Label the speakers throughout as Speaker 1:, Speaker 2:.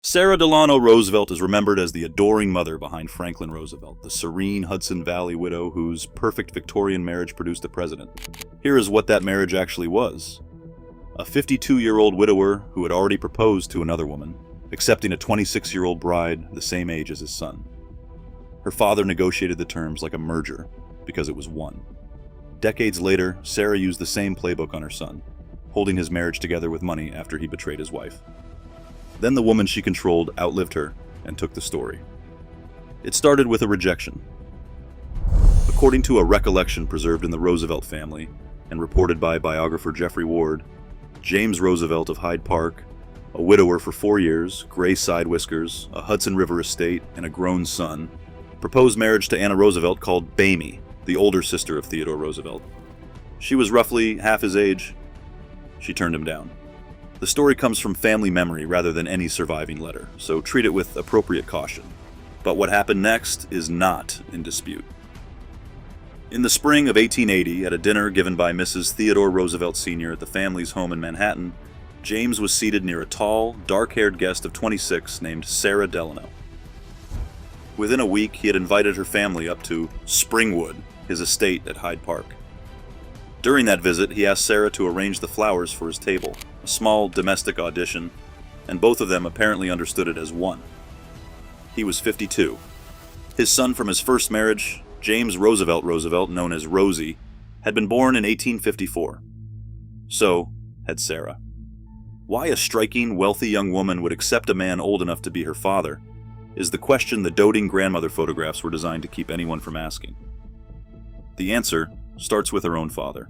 Speaker 1: Sara Delano Roosevelt is remembered as the adoring mother behind Franklin Roosevelt, the serene Hudson Valley widow whose perfect Victorian marriage produced a president. Here is what that marriage actually was. A 52-year-old widower who had already proposed to another woman, accepting a 26-year-old bride the same age as his son. Her father negotiated the terms like a merger, because it was one. Decades later, Sara used the same playbook on her son, holding his marriage together with money after he betrayed his wife. Then the woman she controlled outlived her and took the story. It started with a rejection. According to a recollection preserved in the Roosevelt family and reported by biographer Jeffrey Ward, James Roosevelt of Hyde Park, a widower for 4 years, gray side whiskers, a Hudson River estate, and a grown son, proposed marriage to Anna Roosevelt called Bamie, the older sister of Theodore Roosevelt. She was roughly half his age. She turned him down. The story comes from family memory rather than any surviving letter, so treat it with appropriate caution. But what happened next is not in dispute. In the spring of 1880, at a dinner given by Mrs. Theodore Roosevelt Sr. at the family's home in Manhattan, James was seated near a tall, dark-haired guest of 26 named Sara Delano. Within a week, he had invited her family up to Springwood, his estate at Hyde Park. During that visit, he asked Sara to arrange the flowers for his table, a small domestic audition, and both of them apparently understood it as one. He was 52. His son from his first marriage, James Roosevelt, known as Rosie, had been born in 1854. So had Sara. Why a striking, wealthy young woman would accept a man old enough to be her father is the question the doting grandmother photographs were designed to keep anyone from asking. The answer starts with her own father.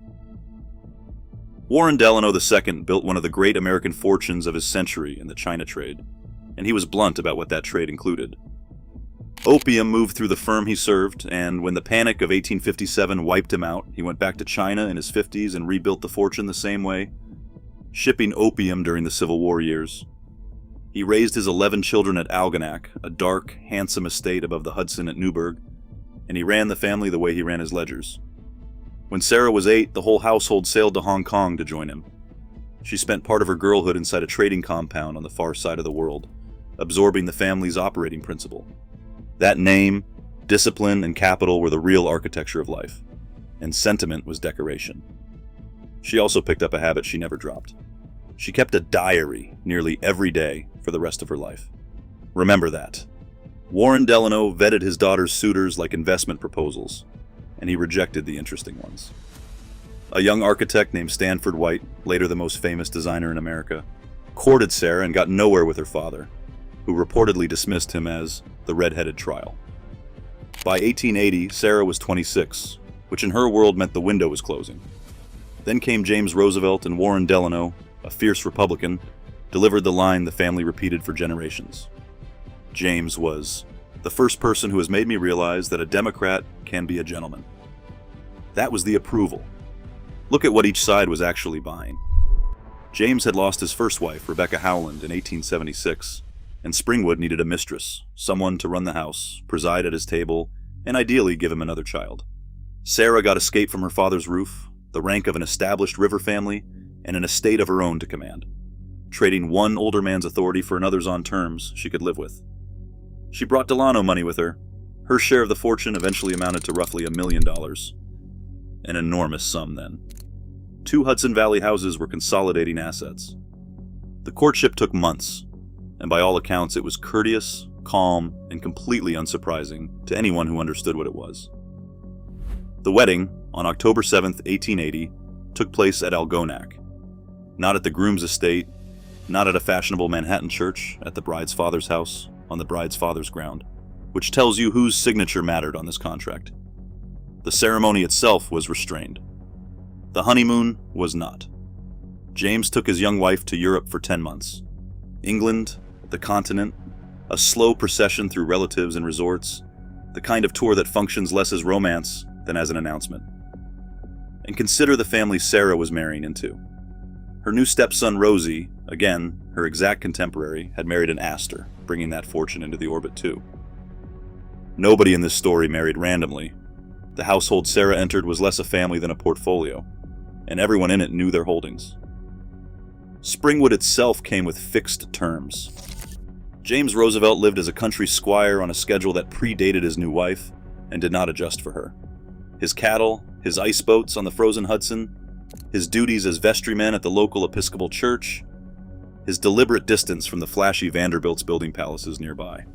Speaker 1: Warren Delano II built one of the great American fortunes of his century in the China trade, and he was blunt about what that trade included. Opium moved through the firm he served, and when the Panic of 1857 wiped him out, he went back to China in his 50s and rebuilt the fortune the same way, shipping opium during the Civil War years. He raised his 11 children at Algonac, a dark, handsome estate above the Hudson at Newburgh, and he ran the family the way he ran his ledgers. When Sara was 8, the whole household sailed to Hong Kong to join him. She spent part of her girlhood inside a trading compound on the far side of the world, absorbing the family's operating principle. That name, discipline, and capital were the real architecture of life, and sentiment was decoration. She also picked up a habit she never dropped. She kept a diary nearly every day for the rest of her life. Remember that. Warren Delano vetted his daughter's suitors like investment proposals, and he rejected the interesting ones. A young architect named Stanford White, later the most famous designer in America, courted Sara and got nowhere with her father, who reportedly dismissed him as the red-headed trial. By 1880, Sara was 26, which in her world meant the window was closing. Then came James Roosevelt, and Warren Delano, a fierce Republican, delivered the line the family repeated for generations. James was the first person who has made me realize that a Democrat can be a gentleman. That was the approval. Look at what each side was actually buying. James had lost his first wife, Rebecca Howland, in 1876, and Springwood needed a mistress, someone to run the house, preside at his table, and ideally give him another child. Sara got escape from her father's roof, the rank of an established river family, and an estate of her own to command, trading one older man's authority for another's on terms she could live with. She brought Delano money with her. Her share of the fortune eventually amounted to roughly $1 million. An enormous sum then. 2 Hudson Valley houses were consolidating assets. The courtship took months, and by all accounts it was courteous, calm, and completely unsurprising to anyone who understood what it was. The wedding, on October 7, 1880, took place at Algonac. Not at the groom's estate, not at a fashionable Manhattan church, at the bride's father's house, on the bride's father's ground, which tells you whose signature mattered on this contract. The ceremony itself was restrained. The honeymoon was not. James took his young wife to Europe for 10 months. England, the continent, a slow procession through relatives and resorts, the kind of tour that functions less as romance than as an announcement. And consider the family Sara was marrying into. Her new stepson Rosie, again, her exact contemporary, had married an Astor, bringing that fortune into the orbit too. Nobody in this story married randomly. The household Sara entered was less a family than a portfolio, and everyone in it knew their holdings. Springwood itself came with fixed terms. James Roosevelt lived as a country squire on a schedule that predated his new wife and did not adjust for her. His cattle, his ice boats on the frozen Hudson, his duties as vestryman at the local Episcopal church, his deliberate distance from the flashy Vanderbilt's building palaces nearby.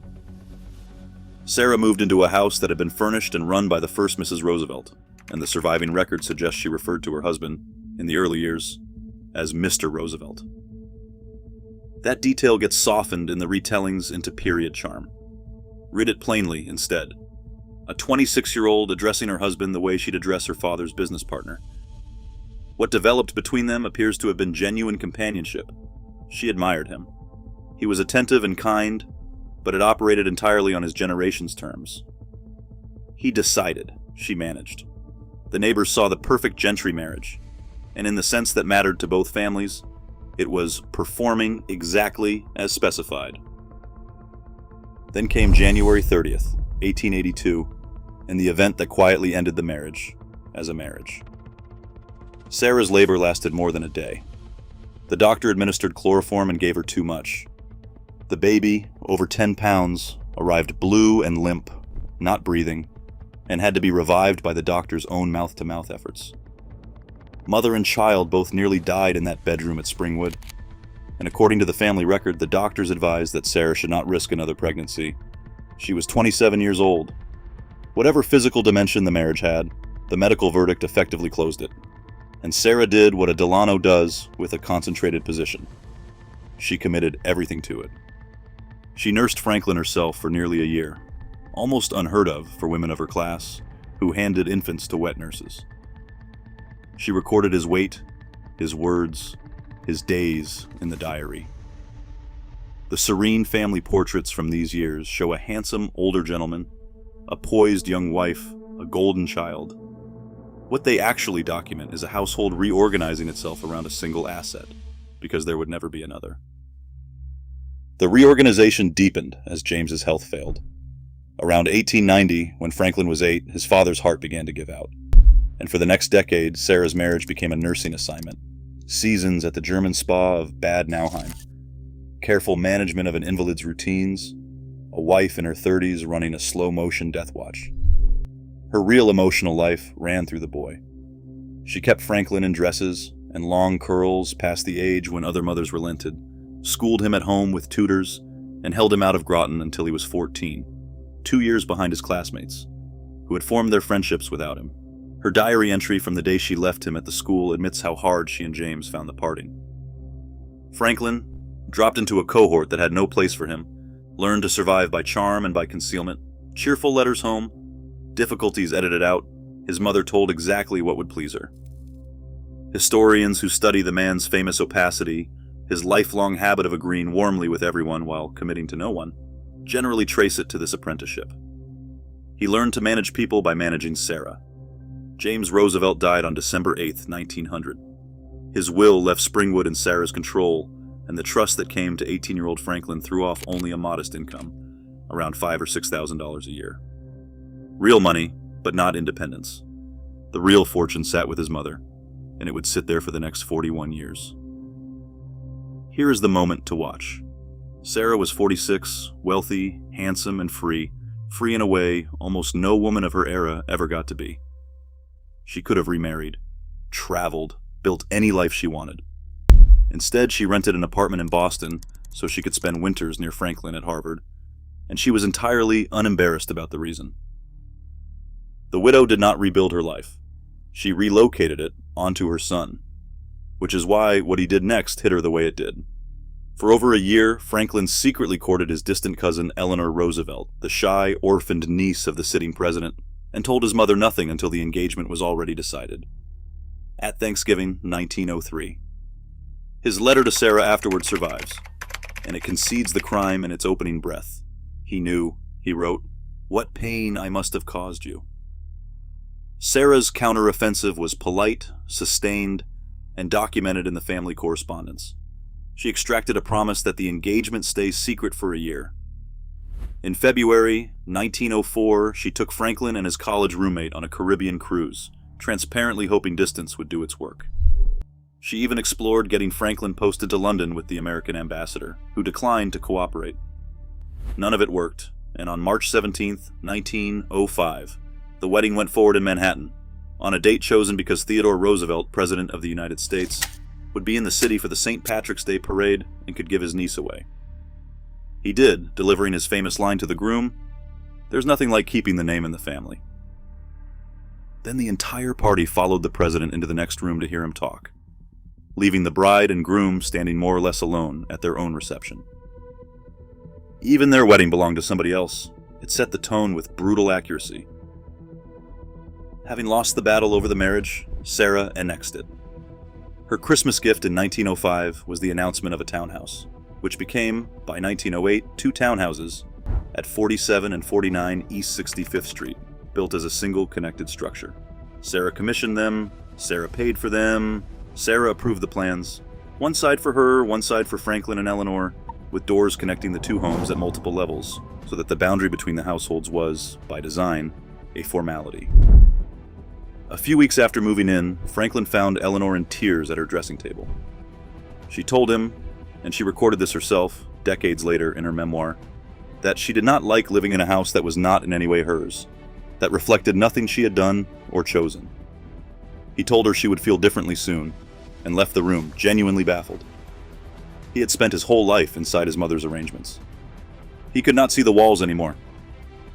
Speaker 1: Sara moved into a house that had been furnished and run by the first Mrs. Roosevelt, and the surviving record suggests she referred to her husband, in the early years, as Mr. Roosevelt. That detail gets softened in the retellings into period charm. Read it plainly instead. A 26-year-old addressing her husband the way she'd address her father's business partner. What developed between them appears to have been genuine companionship. She admired him. He was attentive and kind, but it operated entirely on his generation's terms. He decided, she managed. The neighbors saw the perfect gentry marriage, and in the sense that mattered to both families, it was performing exactly as specified. Then came January 30th, 1882, and the event that quietly ended the marriage as a marriage. Sara's labor lasted more than a day. The doctor administered chloroform and gave her too much. The baby, over 10 pounds, arrived blue and limp, not breathing, and had to be revived by the doctor's own mouth-to-mouth efforts. Mother and child both nearly died in that bedroom at Springwood, and according to the family record, the doctors advised that Sara should not risk another pregnancy. She was 27 years old. Whatever physical dimension the marriage had, the medical verdict effectively closed it. And Sara did what a Delano does with a concentrated position. She committed everything to it. She nursed Franklin herself for nearly a year, almost unheard of for women of her class, who handed infants to wet nurses. She recorded his weight, his words, his days in the diary. The serene family portraits from these years show a handsome older gentleman, a poised young wife, a golden child. What they actually document is a household reorganizing itself around a single asset, because there would never be another. The reorganization deepened as James's health failed. Around 1890, when Franklin was 8, his father's heart began to give out. And for the next decade, Sara's marriage became a nursing assignment. Seasons at the German spa of Bad Nauheim. Careful management of an invalid's routines. A wife in her 30s running a slow-motion death watch. Her real emotional life ran through the boy. She kept Franklin in dresses and long curls past the age when other mothers relented, schooled him at home with tutors, and held him out of Groton until he was 14, 2 years behind his classmates, who had formed their friendships without him. Her diary entry from the day she left him at the school admits how hard she and James found the parting. Franklin, dropped into a cohort that had no place for him, learned to survive by charm and by concealment, cheerful letters home, difficulties edited out. His mother told exactly what would please her. Historians who study the man's famous opacity, his lifelong habit of agreeing warmly with everyone while committing to no one, generally trace it to this apprenticeship. He learned to manage people by managing Sara. James Roosevelt died on December 8, 1900. His will left Springwood in Sara's control, and the trust that came to 18-year-old Franklin threw off only a modest income, around $5,000 or $6,000 a year. Real money, but not independence. The real fortune sat with his mother, and it would sit there for the next 41 years. Here is the moment to watch. Sara was 46, wealthy, handsome, and free in a way almost no woman of her era ever got to be. She could have remarried, traveled, built any life she wanted. Instead, she rented an apartment in Boston so she could spend winters near Franklin at Harvard, and she was entirely unembarrassed about the reason. The widow did not rebuild her life. She relocated it onto her son, which is why what he did next hit her the way it did. For over a year, Franklin secretly courted his distant cousin Eleanor Roosevelt, the shy, orphaned niece of the sitting president, and told his mother nothing until the engagement was already decided. At Thanksgiving, 1903. His letter to Sara afterward survives, and it concedes the crime in its opening breath. He knew, he wrote, "What pain I must have caused you." Sara's counteroffensive was polite, sustained, and documented in the family correspondence. She extracted a promise that the engagement stay secret for a year. In February 1904, she took Franklin and his college roommate on a Caribbean cruise, transparently hoping distance would do its work. She even explored getting Franklin posted to London with the American ambassador, who declined to cooperate. none of it worked, and on March 17, 1905, the wedding went forward in Manhattan, on a date chosen because Theodore Roosevelt, President of the United States, would be in the city for the St. Patrick's Day parade and could give his niece away. He did, delivering his famous line to the groom, "There's nothing like keeping the name in the family." Then the entire party followed the president into the next room to hear him talk, leaving the bride and groom standing more or less alone at their own reception. Even their wedding belonged to somebody else. It set the tone with brutal accuracy. Having lost the battle over the marriage, Sara annexed it. Her Christmas gift in 1905 was the announcement of a townhouse, which became, by 1908, 2 townhouses at 47 and 49 East 65th Street, built as a single connected structure. Sara commissioned them, Sara paid for them, Sara approved the plans. One side for her, one side for Franklin and Eleanor, with doors connecting the 2 homes at multiple levels, so that the boundary between the households was, by design, a formality. A few weeks after moving in, Franklin found Eleanor in tears at her dressing table. She told him, and she recorded this herself, decades later in her memoir, that she did not like living in a house that was not in any way hers, that reflected nothing she had done or chosen. He told her she would feel differently soon, and left the room, genuinely baffled. He had spent his whole life inside his mother's arrangements. He could not see the walls anymore.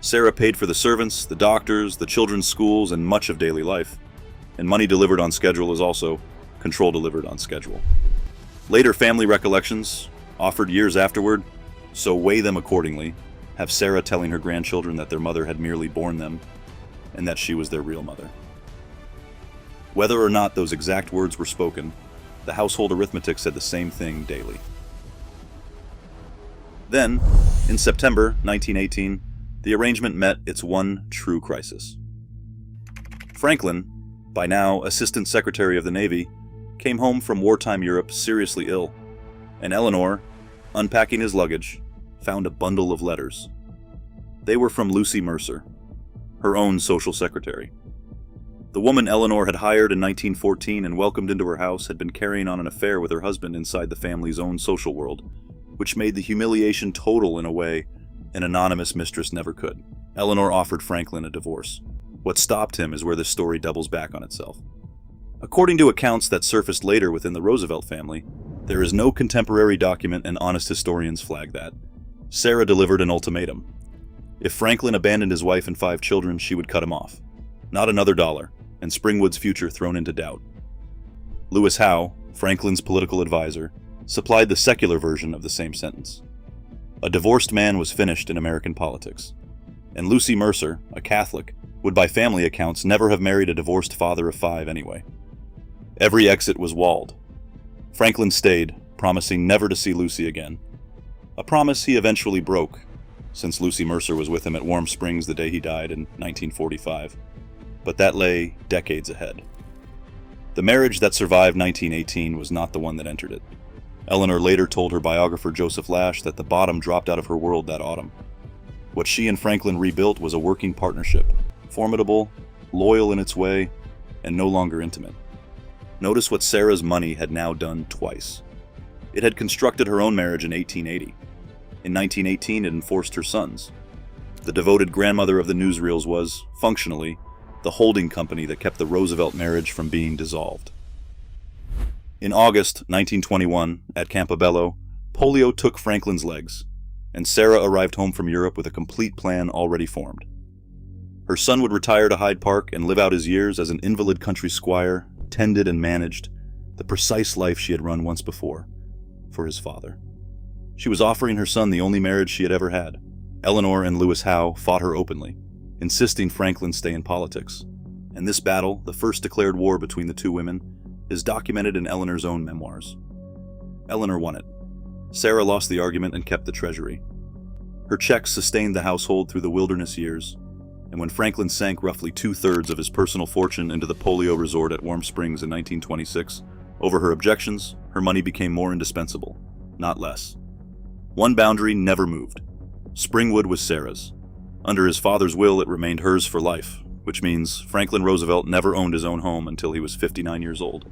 Speaker 1: Sara paid for the servants, the doctors, the children's schools, and much of daily life. And money delivered on schedule is also control delivered on schedule. Later family recollections, offered years afterward, so weigh them accordingly, have Sara telling her grandchildren that their mother had merely borne them, and that she was their real mother. Whether or not those exact words were spoken, the household arithmetic said the same thing daily. Then, in September 1918, the arrangement met its one true crisis. Franklin, by now Assistant Secretary of the Navy, came home from wartime Europe seriously ill, and Eleanor, unpacking his luggage, found a bundle of letters. They were from Lucy Mercer, her own social secretary. The woman Eleanor had hired in 1914 and welcomed into her house had been carrying on an affair with her husband inside the family's own social world, which made the humiliation total in a way an anonymous mistress never could. Eleanor offered Franklin a divorce. What stopped him is where this story doubles back on itself. According to accounts that surfaced later within the Roosevelt family, there is no contemporary document, and honest historians flag that. Sara delivered an ultimatum. If Franklin abandoned his wife and 5 children, she would cut him off. Not another dollar, and Springwood's future thrown into doubt. Lewis Howe, Franklin's political advisor, supplied the secular version of the same sentence. A divorced man was finished in American politics. And Lucy Mercer, a Catholic, would by family accounts never have married a divorced father of 5 anyway. Every exit was walled. Franklin stayed, promising never to see Lucy again. A promise he eventually broke, since Lucy Mercer was with him at Warm Springs the day he died in 1945. But that lay decades ahead. The marriage that survived 1918 was not the one that entered it. Eleanor later told her biographer Joseph Lash that the bottom dropped out of her world that autumn. What she and Franklin rebuilt was a working partnership, formidable, loyal in its way, and no longer intimate. Notice what Sara's money had now done twice. It had constructed her own marriage in 1880. In 1918, it enforced her son's. The devoted grandmother of the newsreels was, functionally, the holding company that kept the Roosevelt marriage from being dissolved. In August 1921, at Campobello, polio took Franklin's legs, and Sara arrived home from Europe with a complete plan already formed. Her son would retire to Hyde Park and live out his years as an invalid country squire, tended and managed, the precise life she had run once before, for his father. She was offering her son the only marriage she had ever had. Eleanor and Lewis Howe fought her openly, insisting Franklin stay in politics. And this battle, the first declared war between the 2 women, is documented in Eleanor's own memoirs. Eleanor won it. Sara lost the argument and kept the treasury. Her checks sustained the household through the wilderness years, and when Franklin sank roughly 2/3 of his personal fortune into the polio resort at Warm Springs in 1926, over her objections, her money became more indispensable, not less. One boundary never moved. Springwood was Sara's. Under his father's will, it remained hers for life, which means Franklin Roosevelt never owned his own home until he was 59 years old.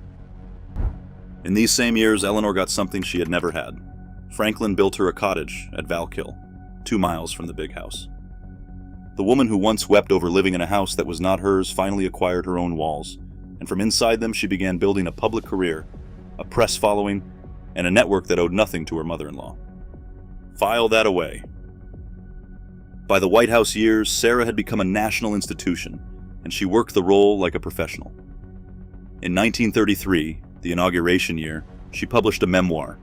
Speaker 1: In these same years, Eleanor got something she had never had. Franklin built her a cottage at Valkill, 2 miles from the big house. The woman who once wept over living in a house that was not hers finally acquired her own walls, and from inside them she began building a public career, a press following, and a network that owed nothing to her mother-in-law. File that away. By the White House years, Sara had become a national institution, and she worked the role like a professional. In 1933, the inauguration year, she published a memoir,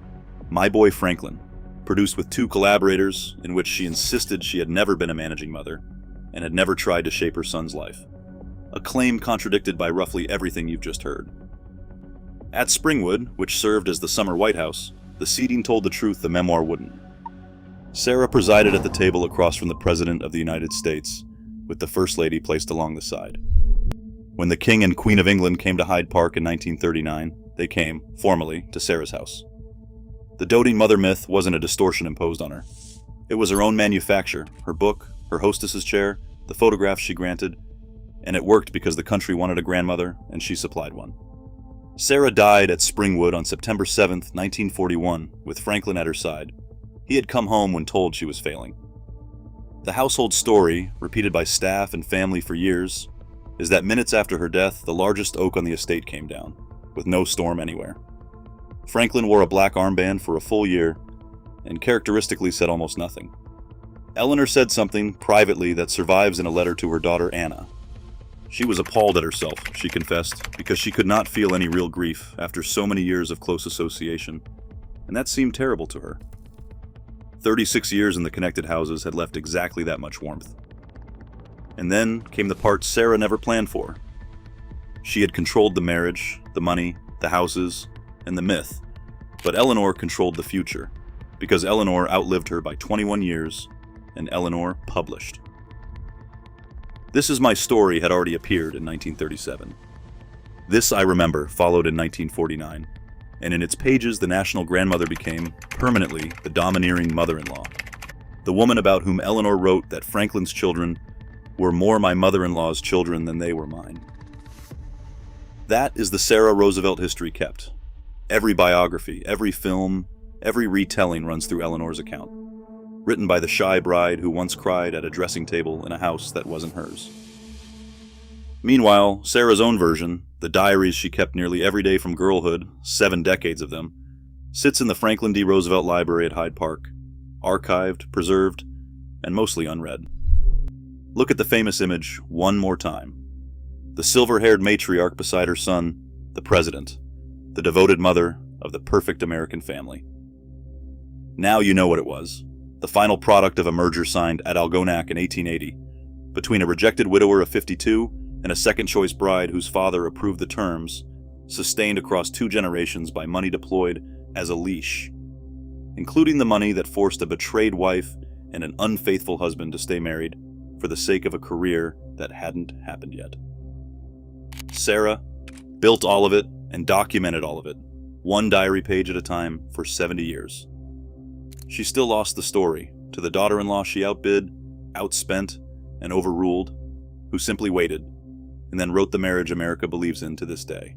Speaker 1: My Boy Franklin, produced with 2 collaborators, in which she insisted she had never been a managing mother and had never tried to shape her son's life, a claim contradicted by roughly everything you've just heard. At Springwood, which served as the summer White House, the seating told the truth the memoir wouldn't. Sara presided at the table across from the President of the United States, with the First Lady placed along the side. When the King and Queen of England came to Hyde Park in 1939, they came, formally, to Sara's house. The doting mother myth wasn't a distortion imposed on her. It was her own manufacture, her book, her hostess's chair, the photographs she granted, and it worked because the country wanted a grandmother, and she supplied one. Sara died at Springwood on September 7, 1941, with Franklin at her side. He had come home when told she was failing. The household story, repeated by staff and family for years, is that minutes after her death, the largest oak on the estate came down, with no storm anywhere. Franklin wore a black armband for a full year, and characteristically said almost nothing. Eleanor said something, privately, that survives in a letter to her daughter Anna. She was appalled at herself, she confessed, because she could not feel any real grief after so many years of close association, and that seemed terrible to her. 36 years in the connected houses had left exactly that much warmth. And then came the part Sara never planned for. She had controlled the marriage, the money, the houses, and the myth, but Eleanor controlled the future, because Eleanor outlived her by 21 years, and Eleanor published. This Is My Story had already appeared in 1937. This I Remember followed in 1949, and in its pages the national grandmother became, permanently, the domineering mother-in-law, the woman about whom Eleanor wrote that Franklin's children were more my mother-in-law's children than they were mine. That is the Sara Roosevelt history kept. Every biography, every film, every retelling runs through Eleanor's account, written by the shy bride who once cried at a dressing table in a house that wasn't hers. Meanwhile, Sara's own version, the diaries she kept nearly every day from girlhood, 7 decades of them, sits in the Franklin D. Roosevelt Library at Hyde Park, archived, preserved, and mostly unread. Look at the famous image one more time. The silver-haired matriarch beside her son, the president, the devoted mother of the perfect American family. Now you know what it was, the final product of a merger signed at Algonac in 1880, between a rejected widower of 52 and a second-choice bride whose father approved the terms, sustained across 2 generations by money deployed as a leash, including the money that forced a betrayed wife and an unfaithful husband to stay married for the sake of a career that hadn't happened yet. Sara built all of it and documented all of it, 1 diary page at a time for 70 years. She still lost the story to the daughter-in-law she outbid, outspent, and overruled, who simply waited, and then wrote the marriage America believes in to this day.